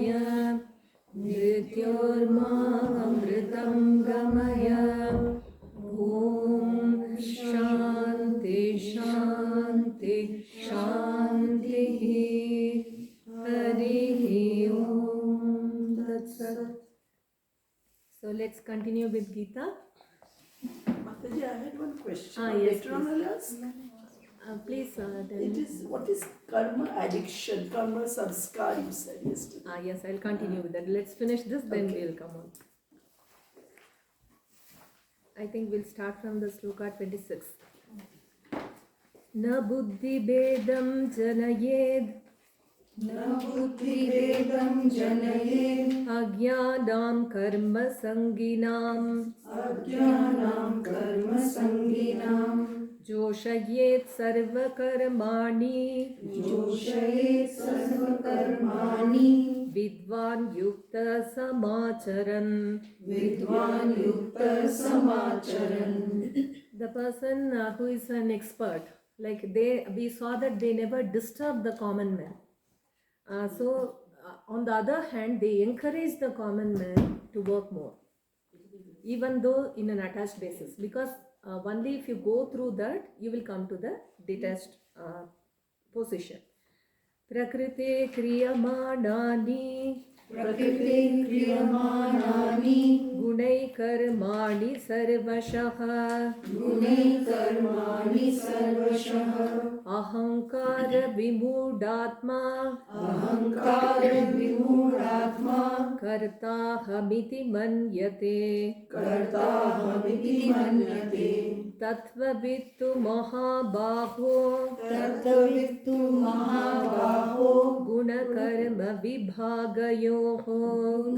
Maya Mrityormamritam Gamaya. Om Shanti Shanti Shanti. Hari Om Tat Sat. So let's continue with Gita. Mataji, I had one question. Yes, Later on, I'll ask. Please tell It me. is, what is karma addiction? Karma sanskar, you said yesterday. Yes, I'll continue with that. Let's finish this, then Okay. we'll come on. I think we'll start from the sloka 26. Na buddhi bedam janayed न बुद्धिभेदं जनयेत् Agyanam karma sanginam अज्ञानां कर्मसङ्गिनां Joshayet sarva karmani जोषयेत् सर्वकर्माणि Vidvan yukta samacharan. विद्वान् युक्तसमाचरन्. The person who is an expert, like we saw that they never disturb the common man. So on the other hand, they encourage the common man to work more, even though in an attached basis, because only if you go through that, you will come to the detached position. Prakrite kriyamanani प्रकृते क्रियमाणानि gunai karmani sarvashah गुणैः कर्माणि सर्वशः ahankara vimudatma अहङ्कारविमूढात्मा kartahamiti manyate कर्ताहमिति मन्यते tatvavittu mahabaho तत्त्ववित्तु महाबाहो gunakarma vibhagayoho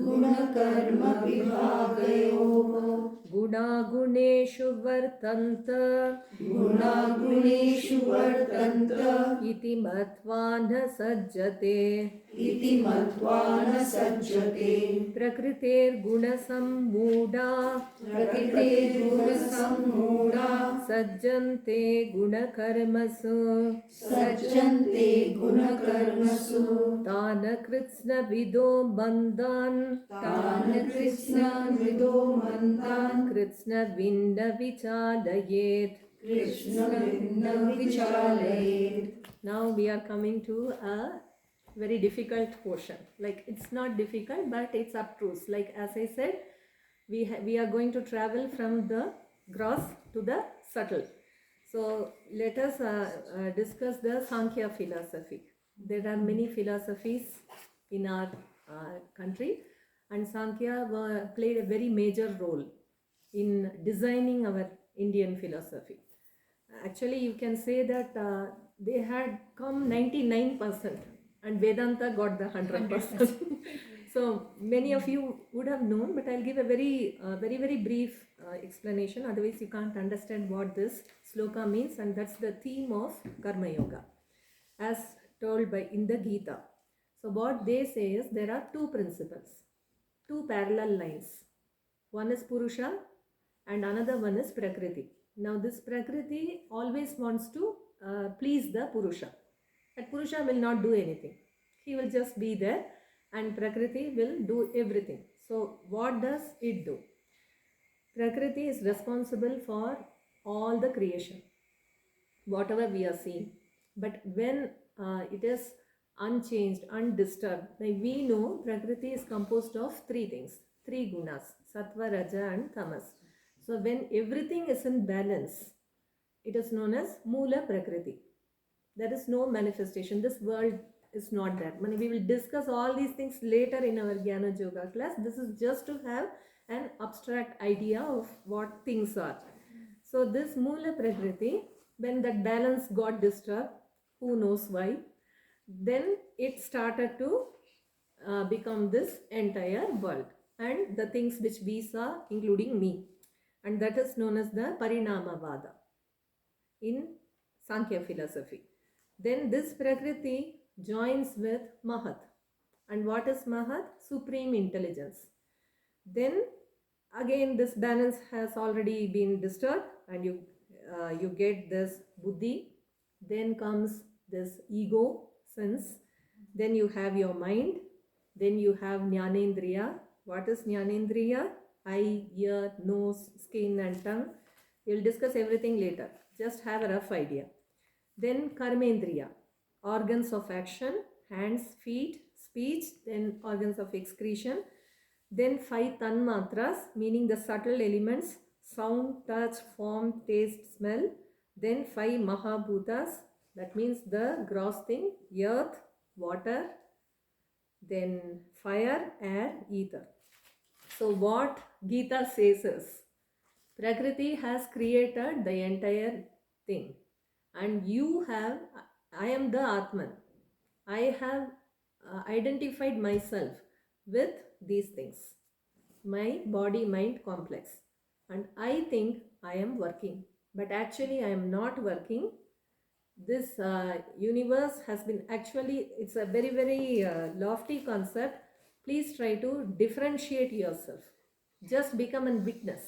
गुणकर्मविभागयोः gunaguneshu vartanta गुणागुणेषु वर्तन्त iti matva na sajjate इति मत्वा न सज्जते prakriter gunasammuda प्रकृते गुणसम्मूढा sajjante gunakarmasu सज्जन्ते गुणकर्मसु tana kritsna vido bandhan तान् कृत्स्नविदो मन्दान् kritsna vinna vichadayet. कृष्णविन्न विचालयेत्. Now we are coming to a very difficult portion. Like, it's not difficult, but it's abstruse. Like, as I said, we are going to travel from the gross to the subtle. So let us discuss the Sankhya philosophy. There are many philosophies in our country, and Sankhya played a very major role in designing our Indian philosophy. Actually, you can say that they had come 99% and Vedanta got the 100%. So many of you would have known, but I'll give a very brief explanation. Otherwise, you can't understand what this sloka means, and that's the theme of Karmayoga, as told by in the Gita. So what they say is there are two principles, two parallel lines. One is Purusha and another one is Prakriti. Now this Prakriti always wants to please the Purusha. But Purusha will not do anything. He will just be there and Prakriti will do everything. So what does it do? Prakriti is responsible for all the creation, whatever we are seeing. But when it is unchanged, undisturbed, like we know Prakriti is composed of three things, three gunas, Sattva, Raja and Tamas. So when everything is in balance, it is known as Moola Prakriti. There is no manifestation. This world is not there. We will discuss all these things later in our Jnana Yoga class. This is just to have an abstract idea of what things are. So this Moola Prakriti, when that balance got disturbed, who knows why, then it started to become this entire world and the things which we saw, including me. And that is known as the Parinamavada in Sankhya philosophy. Then this Prakriti joins with Mahat. And what is Mahat? Supreme intelligence. Then again this balance has already been disturbed and you get this Buddhi. Then comes this ego sense. Then you have your mind. Then you have Jnanendriya. What is Jnanendriya? Eye, ear, nose, skin and tongue. We'll discuss everything later. Just have a rough idea. Then Karmendriya, organs of action, hands, feet, speech, then organs of excretion. Then 5 tanmatras, meaning the subtle elements, sound, touch, form, taste, smell. Then 5 mahabhutas, that means the gross thing, earth, water, then fire, air, ether. So what Gita says is, Prakriti has created the entire thing, and you have, I am the Atman. I have identified myself with these things, my body mind complex, and I think I am working, but actually I am not working. This universe has been, actually it's a very very lofty concept. Please try to differentiate yourself. Just become a witness.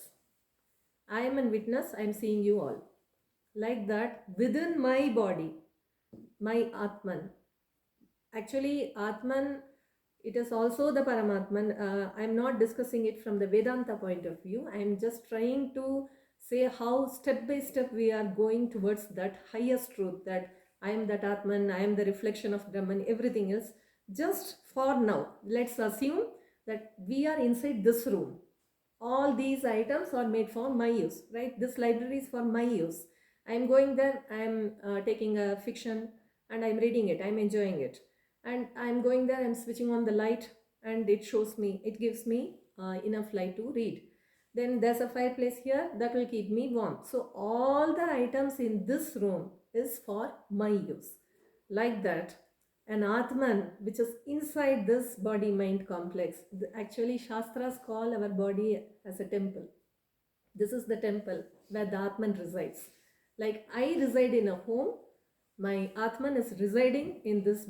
I am a witness, I am seeing you all. Like that, within my body, my Atman. Actually, Atman, it is also the Paramatman. I am not discussing it from the Vedanta point of view. I am just trying to say how step by step we are going towards that highest truth, that I am that Atman, I am the reflection of Brahman, everything else. Just for now, let's assume that we are inside this room. All these items are made for my use, right? This library is for my use. I am going there, I am taking a fiction and I am reading it, I am enjoying it. And I am going there, I am switching on the light and it shows me, it gives me enough light to read. Then there's a fireplace here that will keep me warm. So all the items in this room is for my use. Like that, an Atman, which is inside this body-mind complex. Actually, Shastras call our body as a temple. This is the temple where the Atman resides. Like I reside in a home, my Atman is residing in this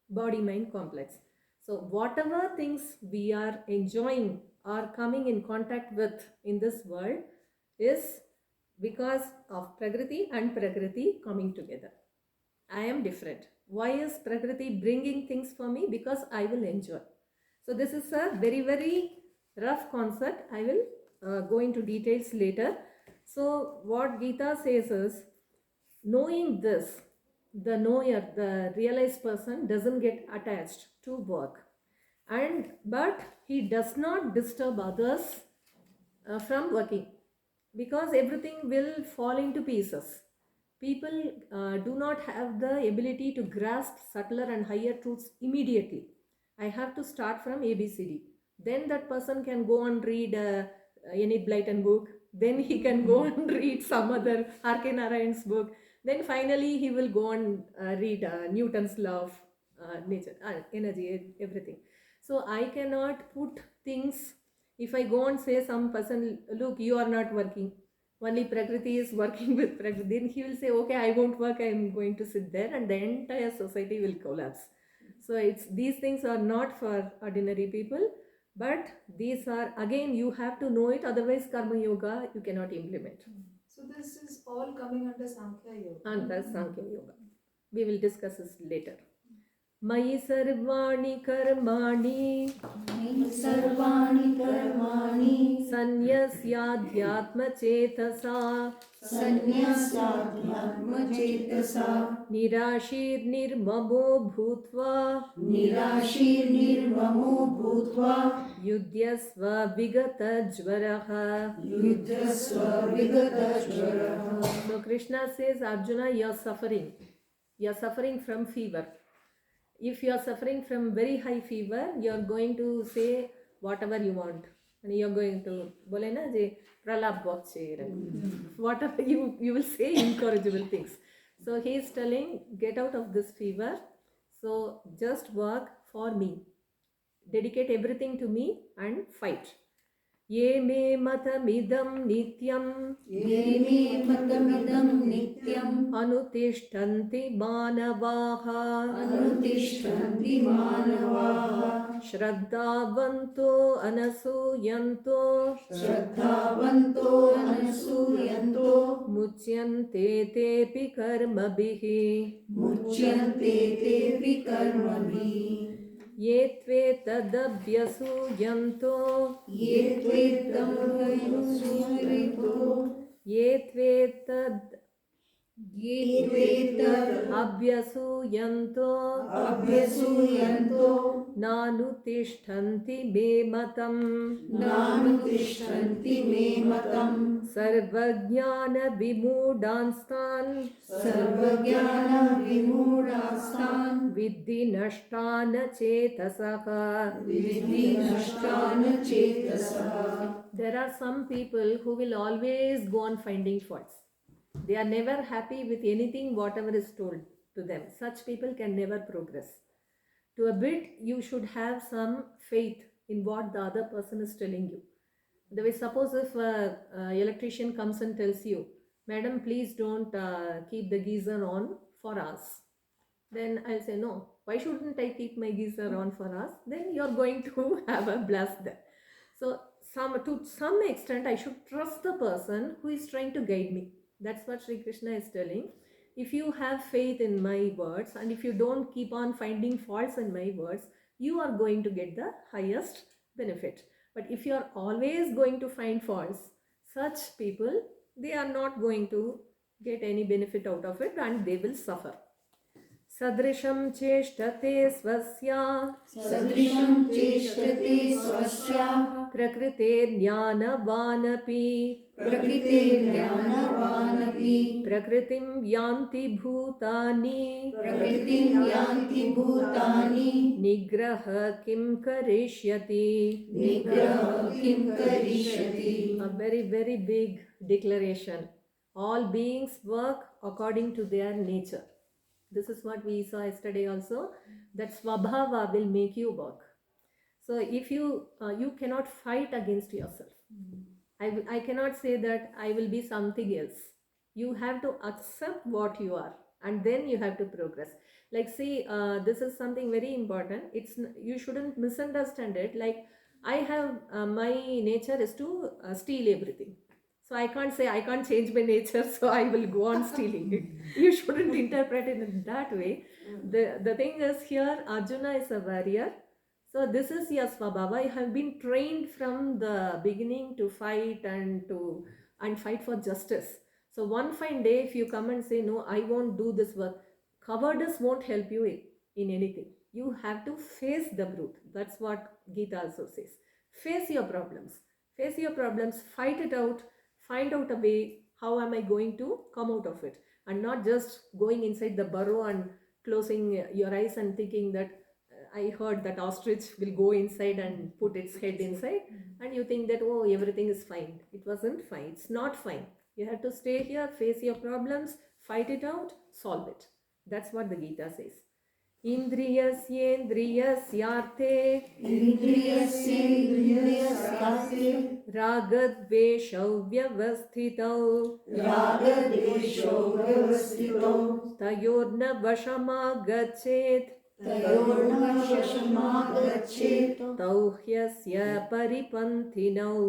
body-mind complex. So whatever things we are enjoying or coming in contact with in this world is because of Prakriti and Prakriti coming together. I am different. Why is Prakriti bringing things for me? Because I will enjoy. So this is a very very rough concept. I will go into details later. So what Gita says is, knowing this, the knower, the realized person doesn't get attached to work, but he does not disturb others from working, because everything will fall into pieces. People do not have the ability to grasp subtler and higher truths immediately. I have to start from ABCD. Then that person can go and read any Blyton book. Then he can go and read some other R.K. Narayan's book. Then finally he will go and read Newton's law of nature, energy, everything. So I cannot put things, if I go and say some person, look, you are not working, only Prakriti is working with Prakriti, then he will say, okay, I won't work, I am going to sit there, and the entire society will collapse. So these things are not for ordinary people, but these are, again, you have to know it, otherwise Karmayoga you cannot implement. So this is all coming under Sankhya Yoga. Under Sankhya Yoga. We will discuss this later. Mayi sarvani karmani मयि सर्वाणि कर्माणि sanyasyaadhyatma chetasa सन्न्यस्याध्यात्मचेतसा nirashir nirmamo bhutva निराशीर्निर्ममो भूत्वा युध्यस्व vigata jvaraha. युद्धस्व विगतज्वरः. So Krishna says, Arjuna, you are suffering. You are suffering from fever. If you are suffering from very high fever, you are going to say whatever you want. And you are going to, bole na je, pralab bhakche. Whatever you will say incorrigible things. So he is telling, get out of this fever. So just work for me. Dedicate everything to me and fight. Ye me matamidam nityam ये मे मतमिदं नित्यम् anutishtanti manavaha अनुतिष्ठन्ति मानवाः shraddhavanto anasuyanto श्रद्धावन्तो अनसूयन्तो mucyante tepi karmabhihi. मुच्यन्ते तेऽपि कर्मभिः. Ye tve tadabhyasuyanto. Ye tvedam hayusuyito. Ye tve tad Ye tvedam abhyasuyanto. abhyasuyanto. Nanutishtanti me matam. Nanutishtanti me matam. Sarvajnana vimudanstan. Sarvajnana vimudastan. Viddhi nashtana chetasaka. Vidhi nashtana chetasaha. There are some people who will always go on finding faults. They are never happy with anything, whatever is told to them. Such people can never progress. To a bit, you should have some faith in what the other person is telling you. The way, suppose if an electrician comes and tells you, Madam, please don't keep the geyser on for us. Then I'll say, no, why shouldn't I keep my geyser on for us? Then you're going to have a blast there. So to some extent, I should trust the person who is trying to guide me. That's what Sri Krishna is telling. If you have faith in my words and if you don't keep on finding faults in my words, you are going to get the highest benefit. But if you are always going to find faults, such people, they are not going to get any benefit out of it and they will suffer. Sadrisham cheshtate swasya. Sadrisham cheshtate swasya. Prakrite jnanavanapi. Prakrite jnanavanapi. Prakritim yanti bhutani. Prakritim yanti bhutani. Nigraha kim karishyati. Nigraha kim karishyati. A very, very big declaration. All beings work according to their nature. This is what we saw yesterday also, that swabhava will make you work. So if you cannot fight against yourself. I cannot say that I will be something else. You have to accept what you are and then you have to progress. Like see, this is something very important. You shouldn't misunderstand it. Like I have, my nature is to steal everything. So I can't say I can't change my nature, so I will go on stealing it. You shouldn't interpret it in that way. The thing is here, Arjuna is a warrior. So this is your swabhava. You have been trained from the beginning to fight and fight for justice. So one fine day, if you come and say, no, I won't do this work, cowardice won't help you in anything. You have to face the brute. That's what Gita also says. Face your problems. Face your problems, fight it out, find out a way, how am I going to come out of it? And not just going inside the burrow and closing your eyes and thinking that I heard that ostrich will go inside and put its head inside, and you think that, oh, everything is fine. It wasn't fine. It's not fine. You have to stay here, face your problems, fight it out, solve it. That's what the Gita says. Indriyasyendriyasyarthe. Indriyasyendriyasyarthe. Ragadveshau vyavasthitau. Ragadveshau vyavasthitau. Tayorna vashamagachet. Tayorna vashamagachet. Tauhyasya paripanthinau.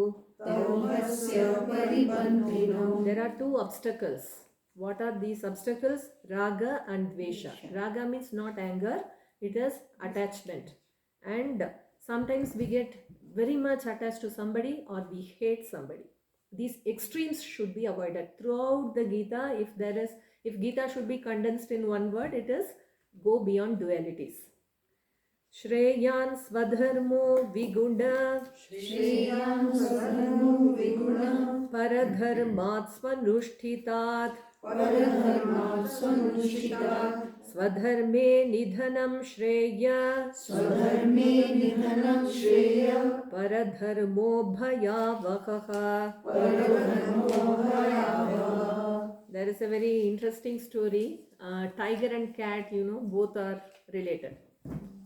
Tauhyasya paripanthinau. There are two obstacles. What are these obstacles? Raga and Dvesha. Raga means not anger, it is attachment. And sometimes we get very much attached to somebody or we hate somebody. These extremes should be avoided. Throughout the Gita, if Gita should be condensed in one word, it is go beyond dualities. Shreyan svadharmo viguna. Shreyan svadharmo viguna. Paradharmat svanushthitat. Paradharmat svanushthitat. Swadharme nidhanam shreya. Swadharme nidhanam shreya. Paradharmo bhayavahaha. Paradharmo bhayavaha. There is a very interesting story. Tiger and cat, both are related.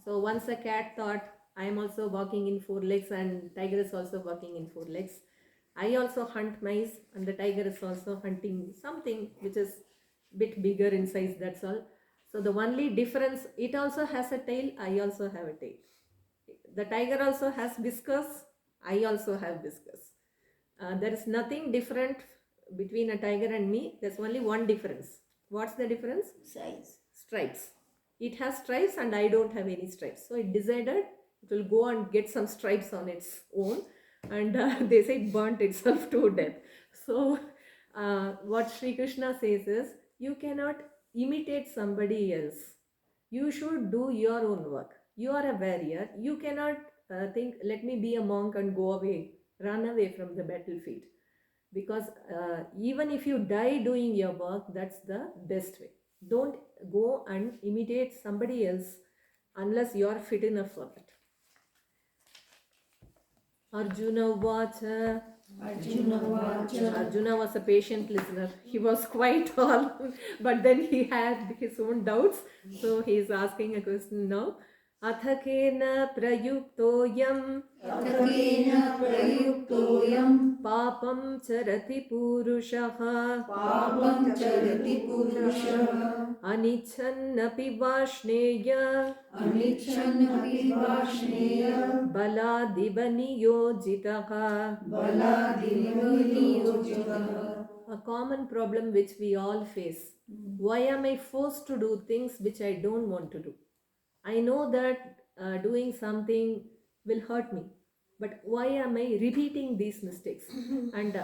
So once a cat thought, I am also walking in 4 legs and tiger is also walking in 4 legs. I also hunt mice and the tiger is also hunting something which is a bit bigger in size, that's all. So the only difference, it also has a tail, I also have a tail. The tiger also has whiskers, I also have whiskers. There is nothing different between a tiger and me. There's only one difference. What's the difference? Size. Stripes. it has stripes and I don't have any stripes. So it decided it will go and get some stripes on its own, and they say it burnt itself to death. So what Sri Krishna says is, you cannot imitate somebody else. You should do your own work. You are a warrior. You cannot think, let me be a monk and go away, run away from the battlefield. Because even if you die doing your work, that's the best way. Don't go and imitate somebody else unless you are fit enough for that. Arjuna Vacha. Arjuna was a patient listener. He was quite all, but then he had his own doubts. So he is asking a question now. Athakena prayuktoyam papam charati purushaha anichannapi vashneya baladibhaniyojitaha. A common problem which we all face. Why am I forced to do things which I don't want to do? I know that doing something will hurt me, but why am I repeating these mistakes? And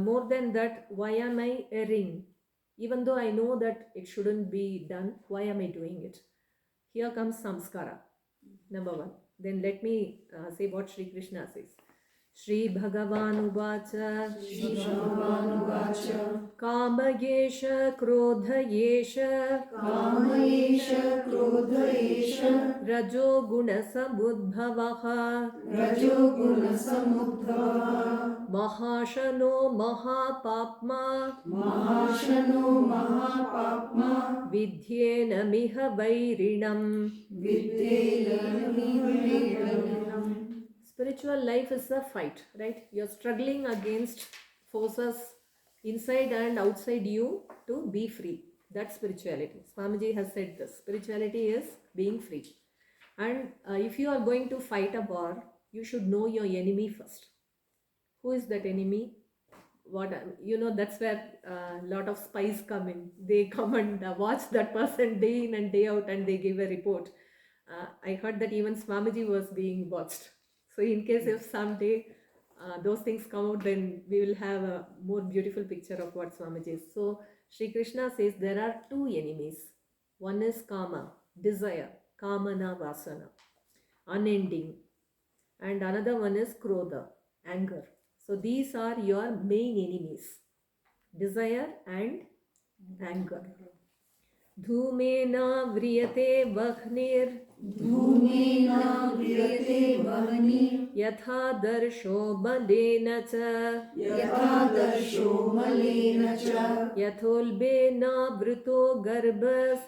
more than that, why am I erring? Even though I know that it shouldn't be done, why am I doing it? Here comes samskara, number one. Then let me say what Sri Krishna says. Shri Bhagavan Uvacha Kamayesha Krodhayesha Rajo Guna Samudbhavaha Mahashano Mahapapma Vidyena Miha Vairinam. Spiritual life is a fight, right? You're struggling against forces inside and outside you to be free. That's spirituality. Swamiji has said this. Spirituality is being free. And if you are going to fight a war, you should know your enemy first. Who is that enemy? That's where a lot of spies come in. They come and watch that person day in and day out, and they give a report. I heard that even Swamiji was being watched. So in case if someday those things come out, then we will have a more beautiful picture of what Swamiji is. So Sri Krishna says there are two enemies. One is kama, desire, kamana vasana, unending. And another one is krodha, anger. So these are your main enemies, desire and anger. Dhumena vriyate vahnir yatha darsho malena cha yatholbena vrito garbhas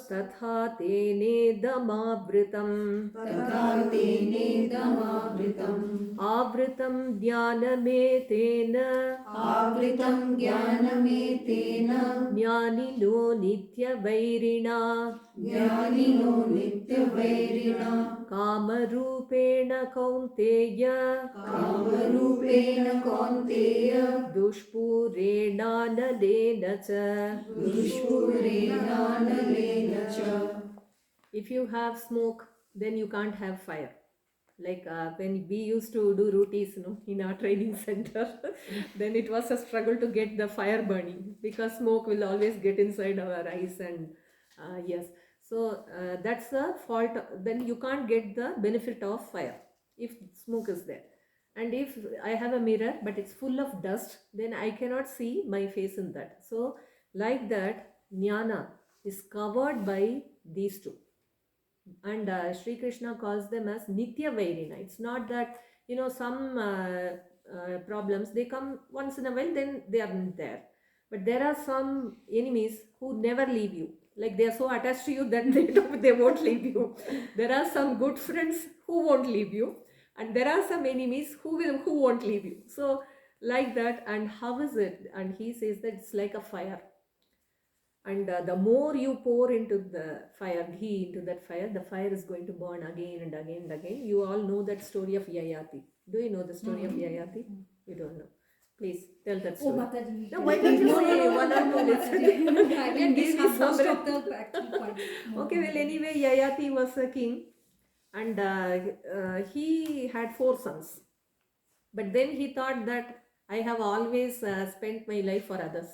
tatha tene damavritam avritam dhyaname tena jnanino nitya vairina kamarupena kaunteya dushpurena nalena cha. If you have smoke, then you can't have fire. Like when we used to do rotis, in our training center, then it was a struggle to get the fire burning, because smoke will always get inside our eyes, and yes. So that's a fault. Then you can't get the benefit of fire if smoke is there. And if I have a mirror but it's full of dust, then I cannot see my face in that. So like that, jnana is covered by these two. And Sri Krishna calls them as Nitya Vairina. It's not that, some problems, they come once in a while, then they aren't there. But there are some enemies who never leave you. Like they are so attached to you that they won't leave you. There are some good friends who won't leave you. And there are some enemies who won't leave you. So like that, and how is it? And he says that it's like a fire. And the more you pour into the fire, ghee into that fire, the fire is going to burn again and again and again. You all know that story of Yayati. Do you know the story of Yayati? You don't know. Please tell that Oh, story. Mataji. No, why don't you say one or two Mataji. lessons? I Can will give miss me most some. of the actual points. No, Okay, well, anyway, Yayati was a king, and he had 4 sons. But then he thought that I have always spent my life for others.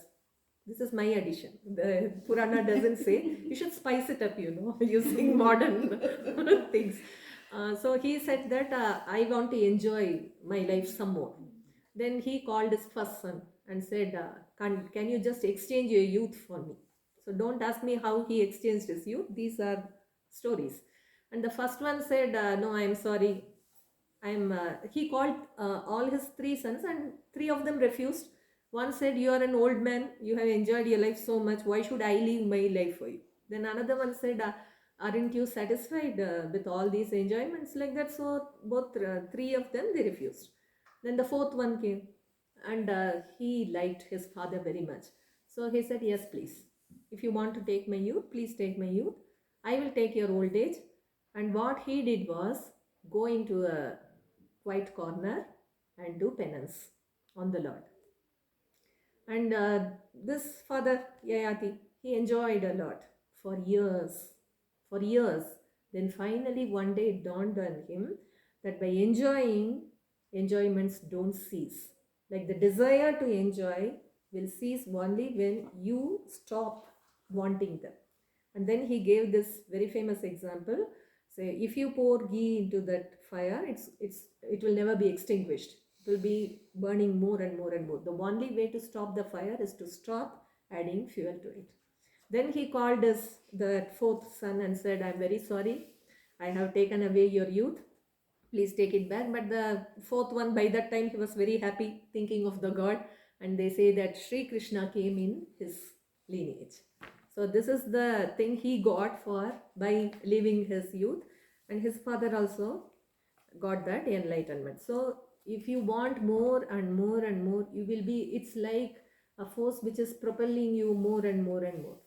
This is my addition. The Purana doesn't say, you should spice it up, using modern things. So he said that I want to enjoy my life some more. Then he called his first son and said, can you just exchange your youth for me? So don't ask me how he exchanged his youth. These are stories. And the first one said, no, I'm sorry. He called all his 3 sons, and 3 of them refused. One said, you are an old man, you have enjoyed your life so much, why should I leave my life for you? Then another one said, aren't you satisfied with all these enjoyments like that? So both 3 of them, they refused. Then the 4th one came, and he liked his father very much. So he said, yes, please. If you want to take my youth, please take my youth. I will take your old age. And what he did was go into a quiet corner and do penance on the Lord. And this father, Yayati, he enjoyed a lot for years. Then finally one day it dawned on him that by enjoying, enjoyments don't cease. Like the desire to enjoy will cease only when you stop wanting them. And then he gave this very famous example. Say, if you pour ghee into that fire, it will never be extinguished. It will be burning more and more and more. The only way to stop the fire is to stop adding fuel to it. Then he called the 4th son and said, I'm very sorry. I have taken away your youth. Please take it back. But the 4th one, by that time, he was very happy thinking of the God. And they say that Sri Krishna came in his lineage. So this is the thing he got by leaving his youth, and his father also got that enlightenment. So if you want more and more and more, it's like a force which is propelling you more and more and more.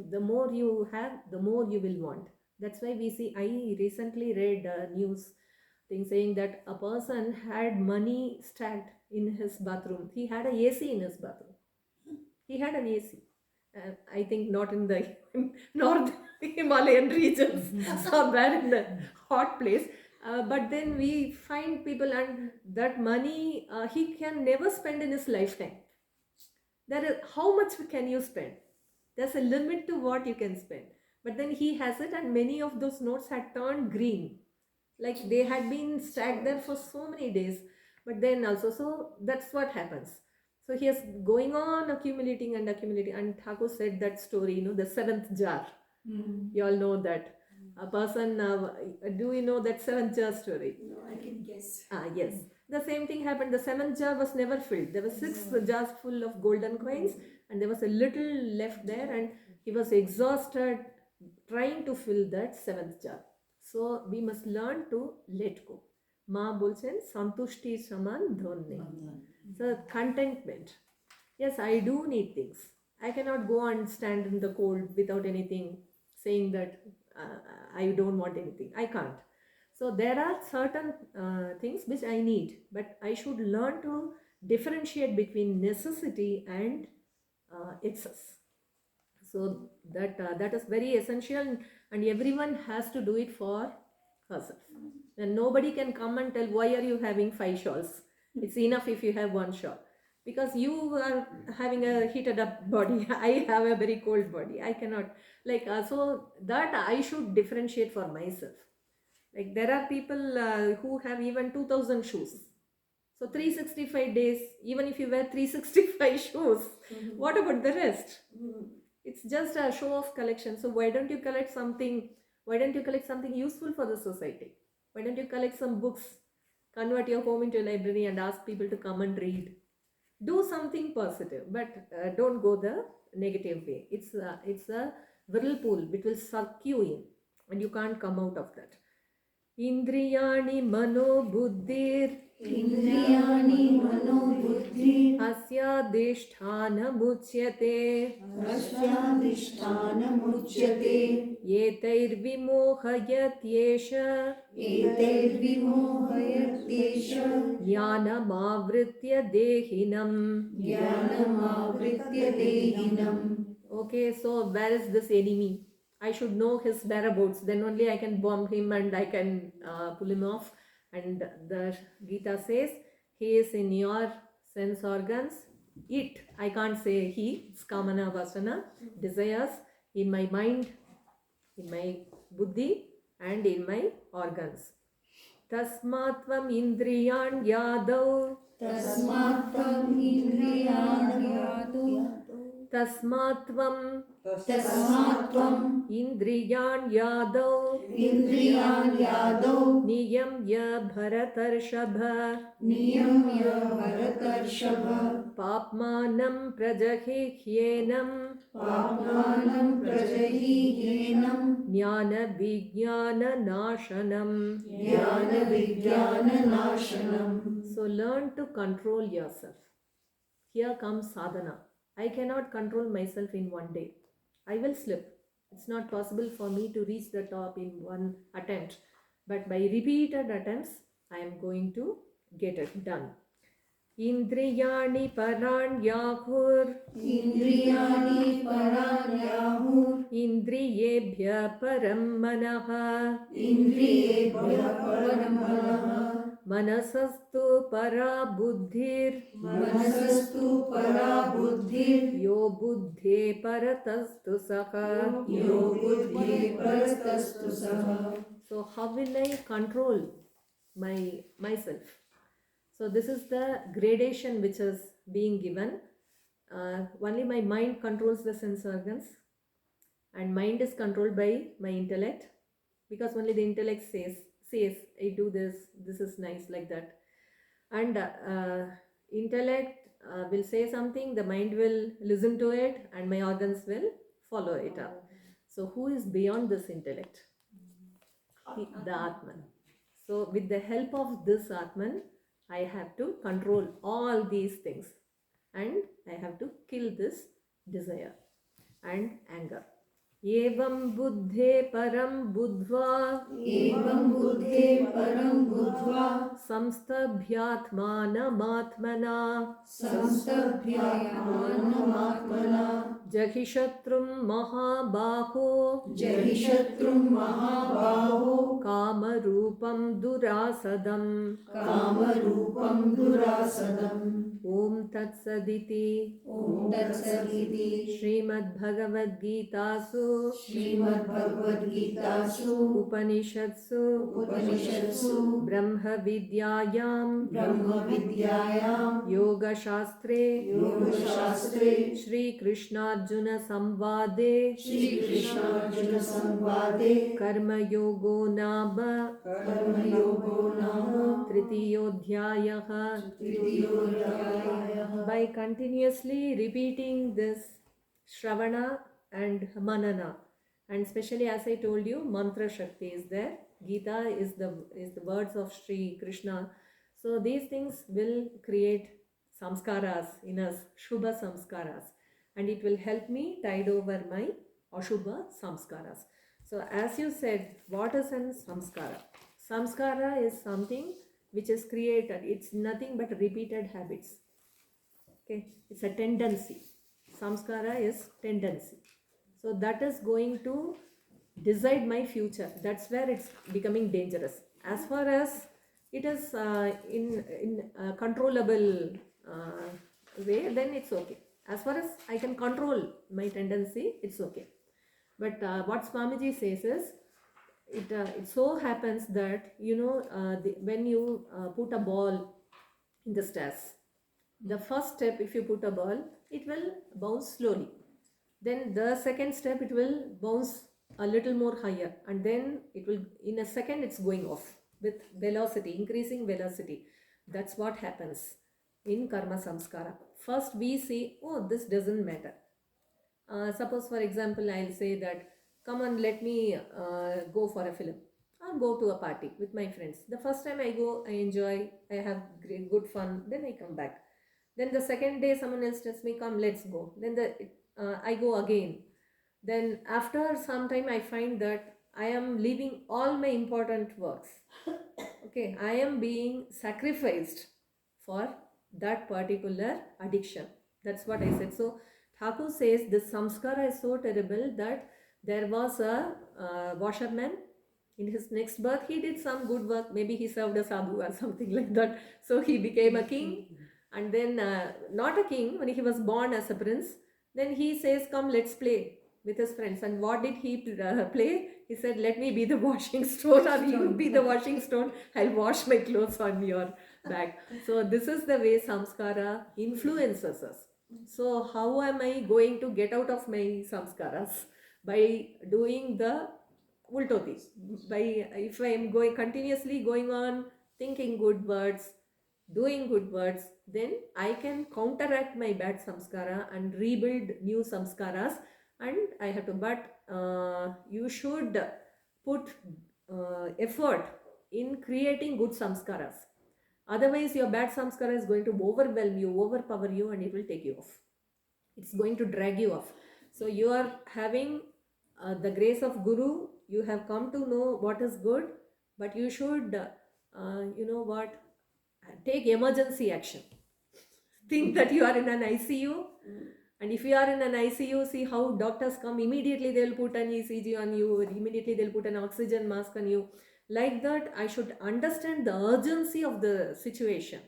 The more you have, the more you will want. That's why we see, I recently read a news thing saying that a person had money stacked in his bathroom. He had an AC in his bathroom. He had an AC. I think not in the North Himalayan regions, somewhere in the hot place. But then we find people, and that money he can never spend in his lifetime. How much can you spend? There's a limit to what you can spend. But then he has it, and many of those notes had turned green. Like they had been stacked there for so many days. But then also, so that's what happens. So he is going on accumulating and accumulating. And Thakur said that story, the 7th jar. You all know that. A person, do you know that 7th jar story? No, I can guess. Yes. The same thing happened. The 7th jar was never filled. There were 6 jars full of golden coins, and there was a little left there, and he was exhausted trying to fill that 7th jar. So we must learn to let go. Ma bolchen santushti saman dhonne. So contentment. Yes, I do need things. I cannot go and stand in the cold without anything, saying that I don't want anything. I can't. So there are certain things which I need, but I should learn to differentiate between necessity and excess. So that is very essential, and everyone has to do it for herself. And nobody can come and tell, why are you having 5 shawls? It's enough if you have 1 shawl. Because you are having a heated up body. I have a very cold body. I cannot, so that I should differentiate for myself. Like there are people who have even 2000 shoes. So 365 days, even if you wear 365 shoes, what about the rest? It's just a show of collection. So why don't you collect something? Why don't you collect something useful for the society? Why don't you collect some books? Convert your home into a library and ask people to come and read. Do something positive, but don't go the negative way. It's a whirlpool which will suck you in, and you can't come out of that. Indriyani mano buddhir Indriyani mano buddhi asyadhisthana muchyate asyadhisthana muchyate एतैर्विमोहयत्येष एतैर्विमोहयत्येष ज्ञानमावृत्य देहिनम्. ज्ञानमावृत्य देहिनम्. Okay, so where is this enemy? I should know his whereabouts. Then only I can bomb him and I can pull him off. And the Gita says he is in your sense organs. It, I can't say he, it's kamana vasana, desires in my mind, in my buddhi, and in my organs. Tasmatvam indriyan yadav. तस्मात्त्वम् इन्द्रियाण्यादौ. Tasmatvam तस्मात्त्वम् indriyan yadav. इन्द्रियाण्यादौ. Niyamya bharatarshava. नियम्य भरतर्षभ. Papmanam prajahihyenam. पाप्मानं प्रजहीह्येनं. Jnana vijnana nashanam. ज्ञानविज्ञाननाशनम्. So learn to control yourself. Here comes sadhana. I cannot control myself in one day. I will slip. It's not possible for me to reach the top in one attempt. But by repeated attempts, I am going to get it done. Indriyani paranyahur. इन्द्रियाणि पराण्याहुः. Indriyebhya param manaha. इन्द्रियेभ्यः परं मनः. Manasastu para buddhir. मनसस्तु परा बुद्धिर्. Yo buddhe paratastu saha. यो बुद्धे परतस्तु सः. So how will I control myself? So this is the gradation which is being given. Only my mind controls the sense organs, and mind is controlled by my intellect, because only the intellect says I do this, this is nice, like that. And intellect will say something, the mind will listen to it, and my organs will follow it up. So who is beyond this intellect? The Atman. So with the help of this Atman, I have to control all these things, and I have to kill this desire and anger. Evam buddhe param buddhva. एवं बुद्धे परं बुद्ध्वा. Samstabhyatmanamatmana. संस्तभ्यात्मानमात्मना. Jahishatrum mahabaho. जहिशत्रुं महाबाहो. Kamarupam durasadam. कामरूपं दुरासदम्. Om Tatsaditi. ॐ तत्सदिति. Srimad Bhagavad Gitasu. श्रीमद्भगवद्गीतासु. Upanishatsu. उपनिषत्सु. Brahma Vidyayam. ब्रह्मविद्यायां. Yoga Shastre. योगशास्त्रे. Shri Krishna Arjuna Samvade. श्रीकृष्णार्जुनसंवादे. Karmayogo Nama. कर्मयोगो नाम. Tritiyodhyayah. तृतीयोऽध्यायः. By continuously repeating this Shravana and Manana, and especially as I told you, Mantra Shakti is there. Gita is the words of Sri Krishna. So these things will create samskaras in us, Shubha samskaras, and it will help me tide over my Ashubha samskaras. So as you said, what is an samskara? Samskara is something which is created. It's nothing but repeated habits. Okay, it's a tendency. Samskara is tendency. So that is going to decide my future. That's where it's becoming dangerous. As far as it is in a controllable way, then it's okay. As far as I can control my tendency, it's okay. But what Swamiji says is, it so happens that, when you put a ball in the stairs, the first step, if you put a ball, it will bounce slowly. Then the second step, it will bounce a little more higher, and then it will, in a second, it's going off with velocity, increasing velocity. That's what happens in karma samskara. First we see, oh, this doesn't matter. Suppose, for example, I'll say that, come on, let me go for a film. I'll go to a party with my friends. The first time I go, I enjoy, I have good fun, then I come back. Then the second day, someone else tells me, come, let's go. Then I go again. Then after some time I find that I am leaving all my important works. Okay, I am being sacrificed for that particular addiction. That's what I said. So Thakur says this samskara is so terrible that there was a washerman. In his next birth, he did some good work. Maybe he served a sadhu or something like that. So he became a king. And then, not a king, when he was born as a prince, then he says, come, let's play with his friends. And what did he play? He said, let me be the washing stone, or you be the washing stone. I'll wash my clothes on your back. So this is the way samskara influences us. So how am I going to get out of my samskaras? By doing the ultoti. By, if I am continuously going on thinking good words, doing good words, then I can counteract my bad samskara and rebuild new samskaras. And I have to, but you should put effort in creating good samskaras. Otherwise, your bad samskara is going to overwhelm you, overpower you, and it will take you off. It's going to drag you off. So you are having the grace of Guru. You have come to know what is good, but you should, take emergency action. Think that you are in an ICU, and if you are in an ICU, see how doctors come, immediately they will put an ECG on you, or immediately they will put an oxygen mask on you. Like that, I should understand the urgency of the situation.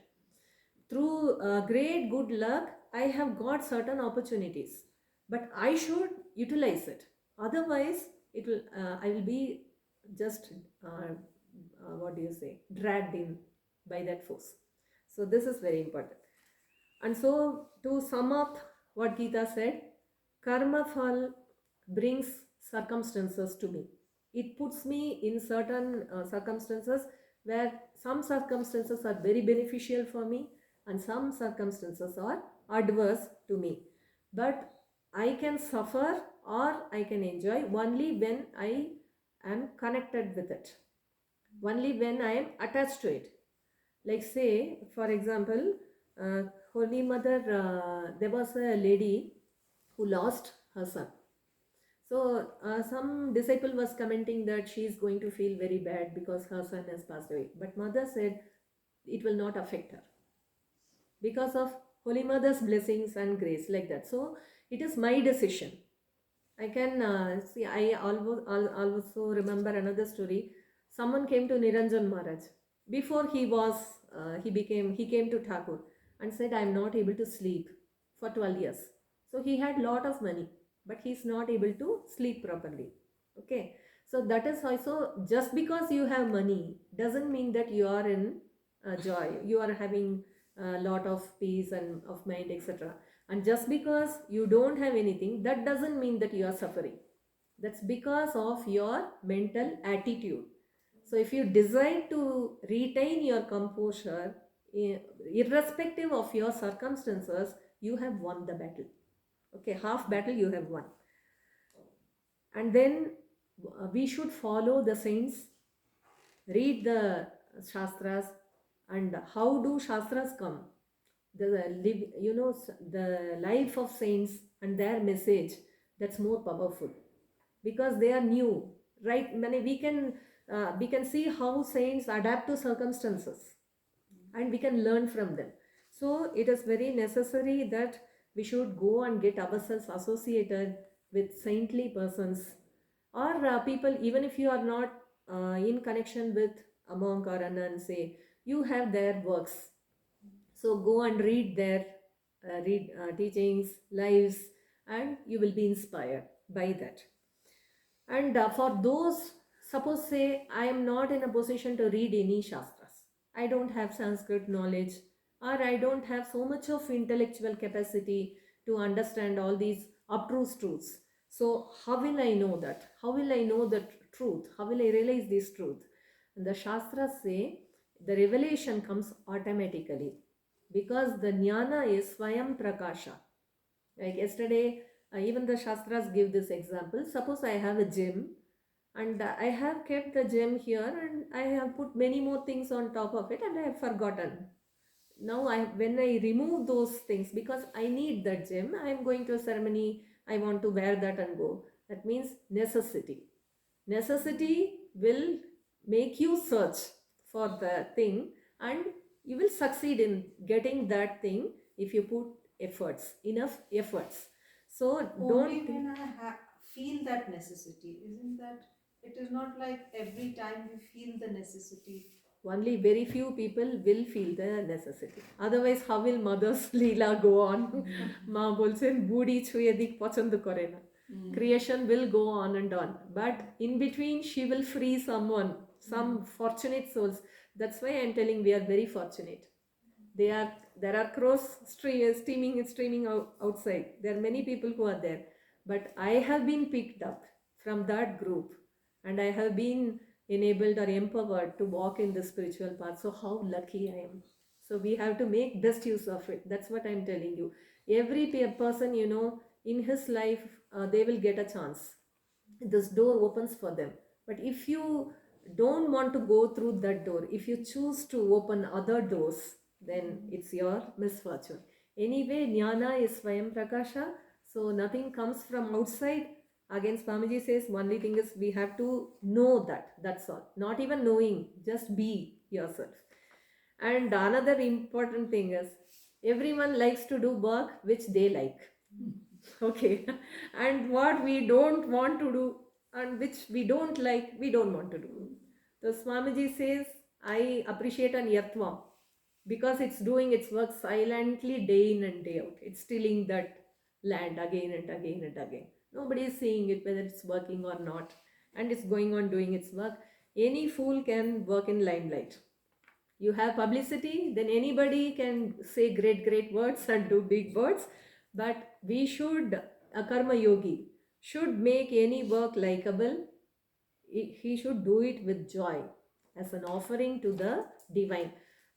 Through great good luck, I have got certain opportunities, but I should utilize it. Otherwise, it will. I will be just dragged in by that force. So this is very important. And so, to sum up what Gita said, karma phal brings circumstances to me. It puts me in certain circumstances where some circumstances are very beneficial for me and some circumstances are adverse to me. But I can suffer or I can enjoy only when I am connected with it, only when I am attached to it. Like, say, for example, Holy Mother, there was a lady who lost her son. So some disciple was commenting that she is going to feel very bad because her son has passed away. But Mother said it will not affect her because of Holy Mother's blessings and grace, like that. So it is my decision. I can see, I also remember another story. Someone came to Niranjan Maharaj. Before he came to Thakur and said, I am not able to sleep for 12 years. So he had lot of money, but he's not able to sleep properly. Okay. So that is also, just because you have money doesn't mean that you are in joy. You are having a lot of peace and of mind, etc. And just because you don't have anything, that doesn't mean that you are suffering. That's because of your mental attitude. So if you decide to retain your composure, irrespective of your circumstances, you have won the battle. Okay, half battle you have won. And then we should follow the saints, read the Shastras. And how do Shastras come? The life of saints and their message, that's more powerful because they are new, right? We can see how saints adapt to circumstances and we can learn from them. So it is very necessary that we should go and get ourselves associated with saintly persons or people, even if you are not in connection with a monk or a nun, say you have their works. So go and read their teachings, lives, and you will be inspired by that. And for those, suppose say I am not in a position to read any Shastras. I don't have Sanskrit knowledge, or I don't have so much of intellectual capacity to understand all these abstruse truths. So how will I know that? How will I know the truth? How will I realize this truth? And the Shastras say the revelation comes automatically because the jnana is Swayam Prakasha. Like yesterday, even the Shastras give this example. Suppose I have a gem and I have kept the gem here and I have put many more things on top of it and I have forgotten. Now when I remove those things, because I need that gem, I am going to a ceremony, I want to wear that and go. That means necessity. Necessity will make you search for the thing, and you will succeed in getting that thing if you put efforts, enough efforts. So Only don't when I feel that necessity, isn't that? It is not like every time you feel the necessity. only very few people will feel the necessity. Otherwise, how will mother's leela go on? Ma bolchen budi chuye dik pachand kore na. Creation will go on and on, but in between she will free someone, some fortunate souls. That's why I'm telling we are very fortunate. There are crows streaming outside. There are many people who are there, but I have been picked up from that group, and I have been enabled or empowered to walk in the spiritual path. So how lucky I am. So we have to make best use of it. That's what I'm telling you. Every person, in his life, they will get a chance. This door opens for them. But if you don't want to go through that door, if you choose to open other doors, then it's your misfortune. Anyway, jnana is Swayam Prakasha, so nothing comes from outside. Again, Swamiji says, only thing is we have to know that, that's all. Not even knowing, just be yourself. And another important thing is, everyone likes to do work which they like. Okay. And what we don't want to do and which we don't like, we don't want to do. So Swamiji says, I appreciate an earthworm because it's doing its work silently day in and day out. It's tilling that land again and again and again. Nobody is seeing it whether it's working or not, and it's going on doing its work. Any fool can work in limelight. You have publicity, then anybody can say great words and do big words. But we should, a karma yogi should make any work likable. He should do it with joy as an offering to the divine,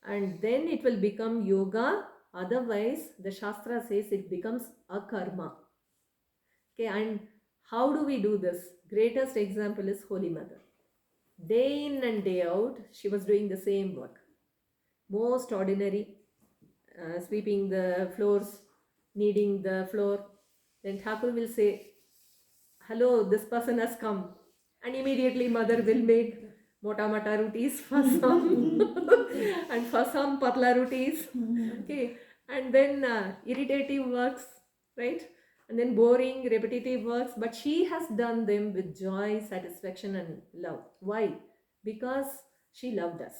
and then it will become yoga. Otherwise, the Shastra says it becomes a karma. Okay, and how do we do this? Greatest example is Holy Mother. Day in and day out, she was doing the same work. Most ordinary, sweeping the floors, kneading the floor. Then Thakur will say, hello, this person has come. And immediately mother will make mota rotis for some and for some patla rotis. Okay. And then irritative works, right? And then boring, repetitive works. But she has done them with joy, satisfaction and love. Why? Because she loved us.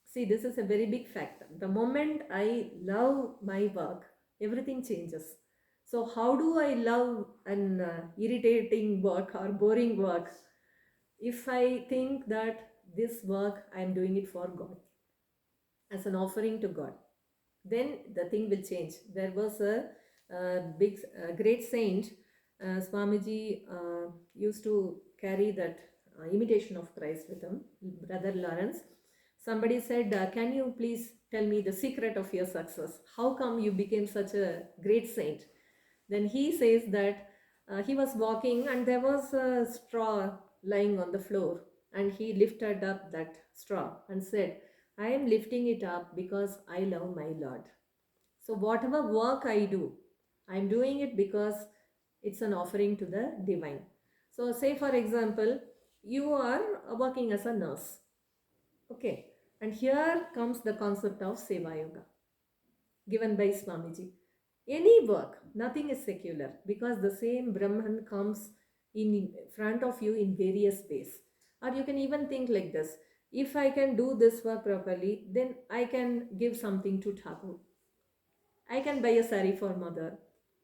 See, this is a very big factor. The moment I love my work, everything changes. So how do I love an irritating work or boring work? If I think that this work I am doing it for God, as an offering to God, then the thing will change. There was a great saint, Swamiji used to carry that imitation of Christ with him, Brother Lawrence. Somebody said, can you please tell me the secret of your success? How come you became such a great saint? Then he says that he was walking and there was a straw lying on the floor, and he lifted up that straw and said, I am lifting it up because I love my Lord. So whatever work I do, I am doing it because it's an offering to the divine. So say for example, you are working as a nurse. Okay. And here comes the concept of Seva Yoga given by Swamiji. Any work, nothing is secular, because the same Brahman comes in front of you in various ways. Or you can even think like this: if I can do this work properly, then I can give something to Thakur. I can buy a sari for mother.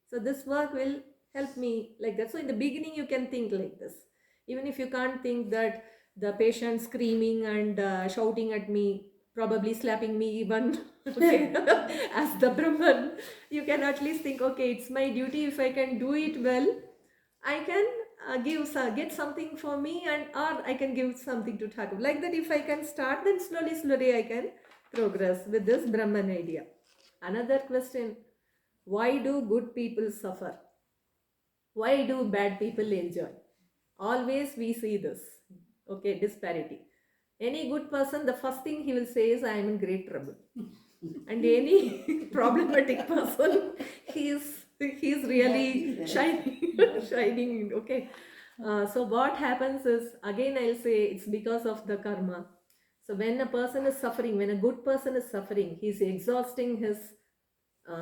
So this work will help me like that. So in the beginning, you can think like this. Even if you can't think that the patient screaming and shouting at me, probably slapping me even, okay, as the Brahman, you can at least think, okay, it's my duty. If I can do it well, I can get something for me, and or I can give something to Thakur. Like that, if I can start, then slowly I can progress with this Brahman idea. Another question: why do good people suffer? Why do bad people enjoy? Always we see this, okay, disparity. Any good person, the first thing he will say is, I am in great trouble. And any problematic person, he is really shining, okay. So what happens is, again I'll say, it's because of the karma. So when a person is suffering, when a good person is suffering, he's exhausting his